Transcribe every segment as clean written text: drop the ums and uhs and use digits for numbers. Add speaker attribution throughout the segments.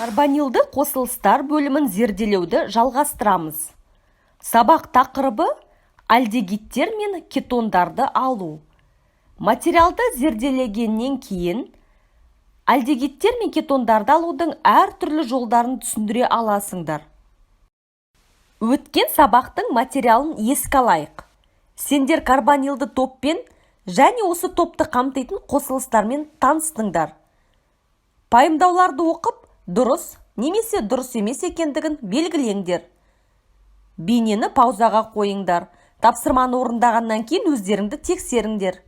Speaker 1: Карбонилді қосылыстар бөлімін зерделеуді жалғастырамыз. Сабақ тақырыбы альдегидтер мен кетондарды алу. Материалды зерделегеннен кейін альдегидтер мен кетондарды алудың әртүрлі жолдарын түсіндіре аласыңдар. Өткен сабақтың материалын еске алайық. Сендер карбонилді топпен және осы топты қамтитын қосылыстармен таныстыңдар. Пайымдауларды оқып, дұрыс немесе дұрыс емес екендігін белгілеңдер. Бейнені паузаға қойыңдар. Тапсырманы орындағаннан кейін өздеріңді тексеріңдер.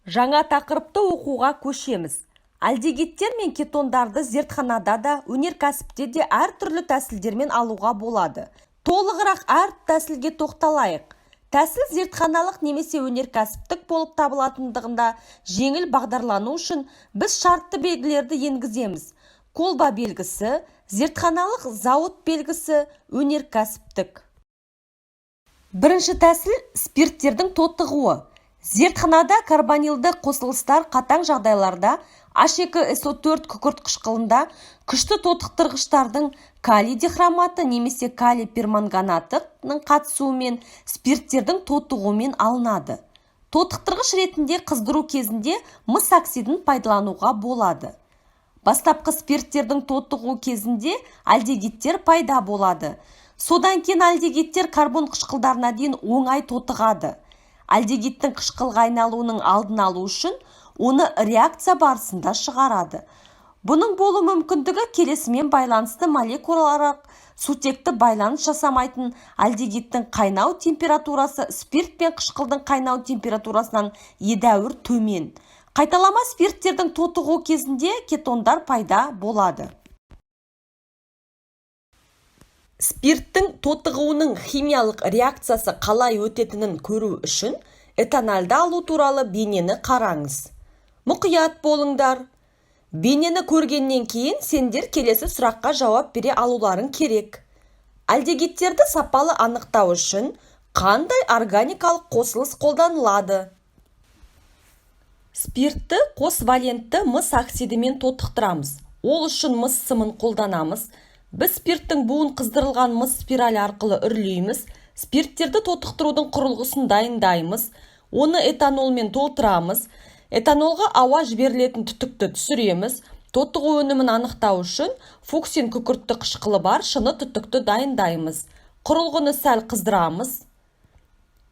Speaker 1: Жаңа тақырыпты оқуға көшеміз. Альдегидтер мен кетондарды зертханада да, өнеркәсіпте де әртүрлі тәсілдермен алуға болады. Толығырақ әр тәсілге тоқталайық. Тәсіл зертханалық немесе өнеркәсіптік болып табылатындығында жеңіл бағдарлану үшін біз шартты белгілерді енгіземіз. Колба белгісі, зертханалық зауыт белгісі, өнеркәсіптік. Бірінші тәсіл спирттердің тотығуы. Зертханада карбонилді қосылыстар қатаң жағдайларда H2SO4 күкірт қышқылында күшті тотықтырғыштардың калий дихроматы немесе калий перманганатының қатысуымен спирттердің тотығуымен алынады. Тотықтырғыш ретінде қыздыру кезінде мыс оксидін пайдалануға болады. Бастапқы спирттердің тотығу кезінде альдегидтер пайда болады. Содан кейін альдегидтер карбон қышқылдарына дейін оңай тотығады. Альдегидтің қышқылға айналуының алдын алу үшін оны реакция барысында шығарады. Бұның болу мүмкіндігі келесімен байланысты молекулалар сутекті байланыс жасамайтын альдегидтің қайнау температурасы спирт пен қышқылдың қайнау температурасынан едәуір төмен. Қайталама спирттердің тотығу кезінде кетондар пайда болады. Спирттің тотығуының химиялық реакциясы қалай өтетінін көру үшін этанолды алу туралы бейнені қараңыз. Мұқият болыңдар. Бейнені көргеннен кейін сендер келесі сұраққа жауап бере алуларың керек. Альдегидтерді сапалы анықтау үшін қандай органикалық қосылыс қолданылады? Спиртті қос валентті мыс оксидімен тотықтырамыз. Ол үшін мыс сымын қолданамыз. Біз спирттің буын қыздырылған мыс спираль арқылы үрлейміз. Спирттерді тотықтырудың құрылғысын дайындаймыз. Оны этанолмен толтырамыз. Этанолға ауа жіберілетін түтікті түсіреміз. Тотығу өнімін анықтау үшін фуксин күкіртті қышқылы бар шыны түтікті дайындаймыз. Құрылғыны сәл қыздырамыз.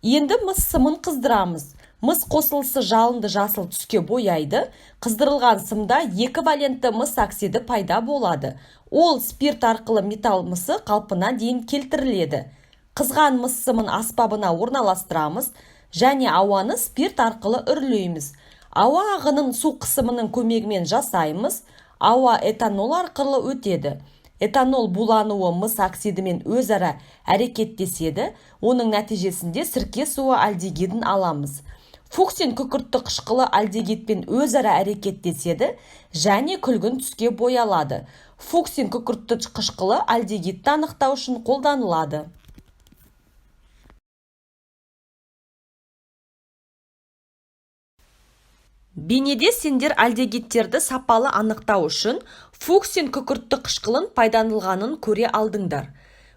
Speaker 1: Енді мыс сымын қыздырамыз. Мыс қосылысы жалынды жасыл түске бояйды. Қыздырылған сымда екі валентті мыс оксиді пайда болады. Ол спирт арқылы металл мысы қалпына дейін келтіріледі. Қызған мыс сымын аспабына орналастырамыз және ауаны спирт арқылы үрлейміз. Ауа ағынын су қысымының көмегімен жасаймыз. Ауа этанол арқылы өтеді. Этанол булануы мыс оксидімен өзара әрекеттеседі. Оның нәтижесінде сірке суы альдегидін аламыз. Фуксин күкіртті қышқылы альдегидпен өзара әрекеттеседі және күлгін түске боялады. Фуксин күкіртті қышқылы альдегидті анықтау үшін қолданылады. Бейнеде сендер альдегидтерді сапалы анықтау үшін фуксин күкіртті қышқылын пайдаланылғанын көре алдыңдар.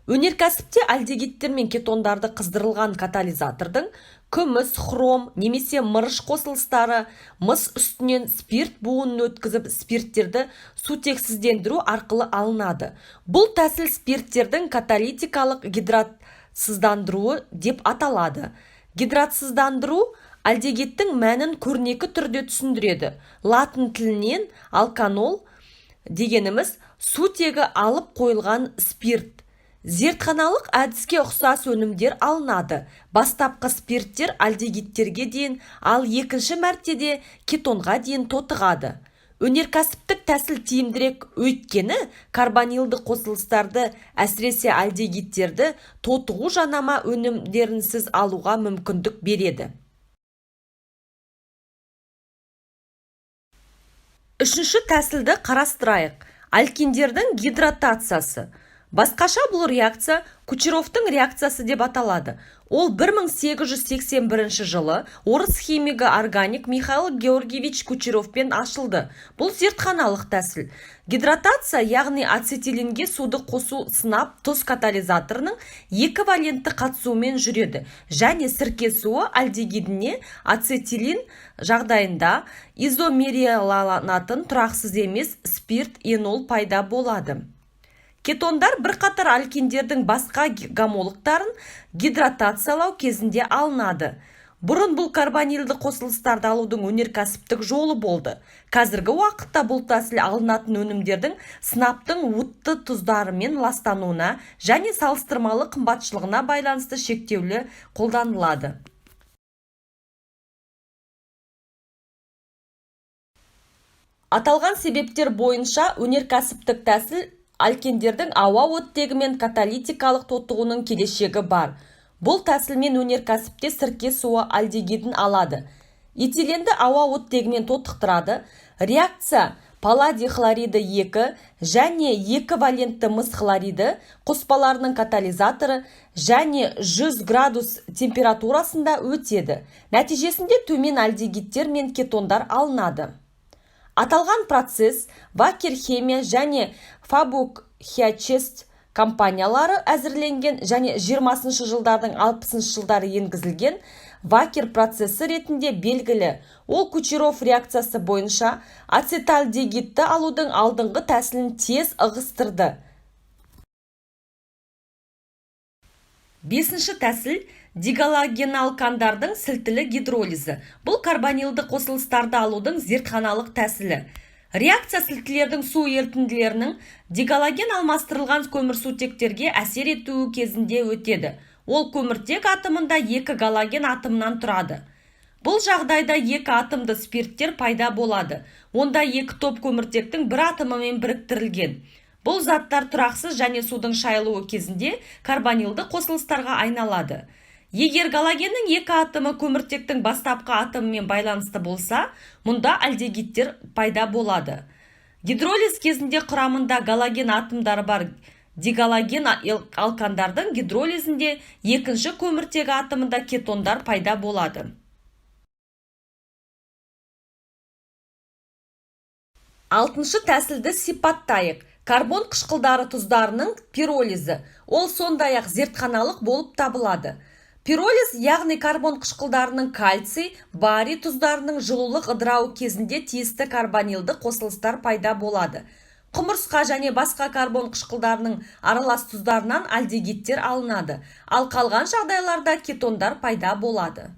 Speaker 1: Өнеркәсіпте альдегидтер мен кетондарды қыздырылған катализатордың күміс, хром немесе мырыш қосылыстары мыс үстінен спирт буынын өткізіп спирттерді сутексіздендіру арқылы алынады. Бұл тәсіл спирттердің каталитикалық гидратсыздандыруы деп аталады. Гидратсыздандыру альдегидтің мәнін көрнекі түрде түсіндіреді. Латын тілінен алканол дегеніміз сутегі алып қойылған спирт. Зертханалық әдіске ұқсас өнімдер алынады. Бастапқы спирттер альдегидтерге дейін, ал екінші мәртеде кетонға дейін тотығады. Өнеркәсіптік тәсіл тиімдірек өйткені карбонилді қосылыстарды, әсіресе альдегидтерді тотығу жанама өнімдерінсіз алуға мүмкіндік береді. Үшінші тәсілді қарастырайық. Алкиндердің гидратациясы. Басқаша бұл реакция Кучеровтың реакциясы деп аталады. Ол 1881 жылы орыс химигі органик Михаил Георгиевич Кучеровпен ашылды. Бұл зертханалық тәсіл. Гидратация, яғни ацетилинге суды қосу сынап тұз катализаторының екі валентті қатысуымен жүреді. Және сірке суы альдегидіне ацетилин жағдайында изомерияланатын тұрақсыз емес спирт энол пайда болады. Кетондар бірқатар алкиндердің басқа гомологтарын гидратациялау кезінде алынады. Бұрын бұл карбонилді қосылыстарды алудың өнеркәсіптік жолы болды. Қазіргі уақытта бұл тәсіл алынатын өнімдердің сынаптың уытты тұздарымен ластануына және салыстырмалы қымбатшылығына байланысты шектеулі қолданылады. Аталған себептер бойынша өнеркәсіптік тәсіл алкендердің ауа оттегі мен каталитикалық тотығуының келешегі бар. Бұл тәсілмен өнеркәсіпте сірке суы альдегидін алады. Этиленді ауа оттегімен тотықтырады. Реакция палладий хлориді 2 және 2 валентті мыс хлориді қоспаларының катализаторы және 100 градус температурасында өтеді. Нәтижесінде төмен альдегидтер мен кетондар алынады. Аталған процесс Вакер химия және Фабук-Хячест компаниялары әзірленген және 20-шы жылдардың 60-шы жылдары енгізілген Вакер процесі ретінде белгілі. Ол Кучеров реакциясы бойынша ацетальдегидті алудың алдыңғы тәсілін тез ығыстырды. 5-ші тәсіл дигалогеналкандардың сілтілі гидролизі. Бұл карбонилді қосылыстарды алудың зертханалық тәсілі. Реакция сілтілердің су ерітінділерінің дигалоген алмастырылған көмірсутектерге әсер етуі кезінде өтеді. Ол көміртек атомында 2 галоген атомынан тұрады. Бұл жағдайда 2 атомды спирттер пайда болады. Онда 2 топ көміртектің бір атомымен біріктірілген. Бұл заттар тұрақсыз және судың шайылуы кезінде карбонилді қосылыстарға айналады. Егер галогеннің 2 атомы көміртектің бастапқы атомымен байланысты болса, мұнда альдегидтер пайда болады. Гидролиз кезінде құрамында галоген атомдары бар дигалоген алкандардың гидролизінде екінші көміртегі атомында кетондар пайда болады. 6-шы тәсілді сипаттайық. Карбон қышқылдары тұздарының пиролизі. Ол сондай-ақ зертханалық болып табылады. Пиролиз, яғни карбон қышқылдарының кальций, барий тұздарының жылулық ыдырауы кезінде тиісті карбонилді қосылыстар пайда болады. Құмырсқа және басқа карбон қышқылдарының аралас тұздарынан альдегидтер алынады, ал қалған жағдайларда кетондар пайда болады.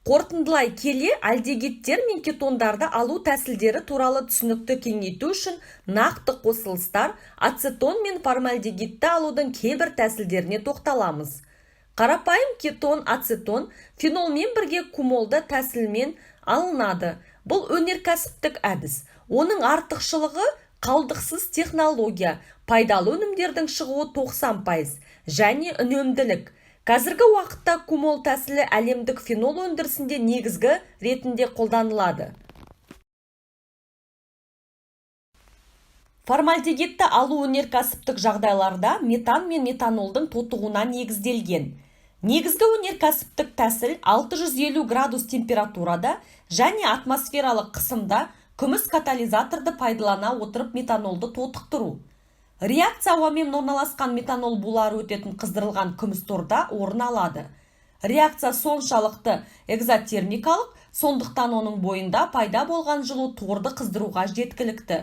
Speaker 1: Қорытындылай келе, альдегидтер мен кетондарды алу тәсілдері туралы түсінікті кеңейту үшін нақты қосылыстар, ацетон мен формальдегидті алудың кейбір тәсілдеріне тоқталамыз. Қарапайым кетон, ацетон, фенолмен бірге кумолды тәсілмен алынады. Бұл өнеркәсіптік әдіс. Оның артықшылығы қалдықсыз технология, пайдалы өнімдердің шығуы 90% және үнемділік. Қазіргі уақытта кумол тәсілі әлемдік фенол өндірісінде негізгі ретінде қолданылады. Формальдегидті алу өнеркәсіптік жағдайларда метан мен метанолдың тотығуына негізделген. Негізгі өнеркәсіптік тәсіл 650 градус температурада және атмосфералық қысымда күміс катализаторды пайдалана отырып метанолды тотықтыру. Реакция ауамен орналасқан метанол булары өтетін қыздырылған күміс торда орын алады. Реакция соншалықты экзотермикалық, сондықтан оның бойында пайда болған жылу торды қыздыруға жеткілікті.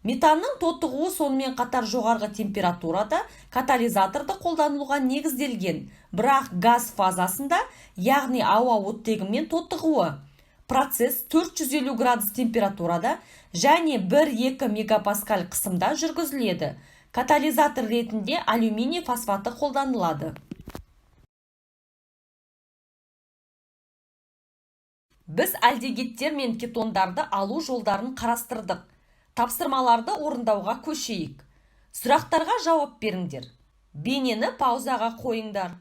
Speaker 1: Метанның тотығуы сонымен қатар жоғарғы температурада катализаторды қолданылуға негізделген, бірақ газ фазасында, яғни ауа оттегімен тотығуы. Процесс 450 градус температурада және 1-2 мегапаскаль қысымда жүргізіледі. Катализатор ретінде алюминий фосфаты қолданылады. Біз альдегидтер мен кетондарды алу жолдарын қарастырдық. Тапсырмаларды орындауға көшейік. Сұрақтарға жауап беріңдер. Бейнені паузаға қойыңдар.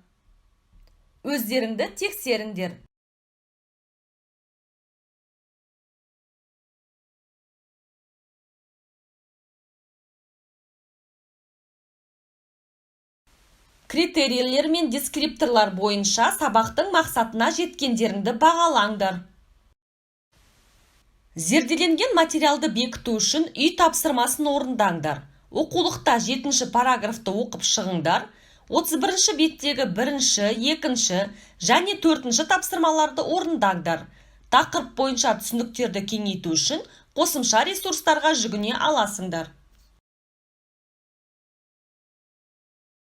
Speaker 1: Өздеріңді тексеріңдер. критерийлер мен дескрипторлар бойынша сабақтың мақсатына жеткендеріңді бағалаңдар. Зерделенген материалды бекіту үшін үй тапсырмасын орындаңдар. Оқулықта 7-ші параграфты оқып шығыңдар. 31-ші беттегі 1-ші, 2-ші және 4-ші тапсырмаларды орындаңдар. Тақырып бойынша түсініктерді кеңейту үшін қосымша ресурстарға жүгіне аласыңдар.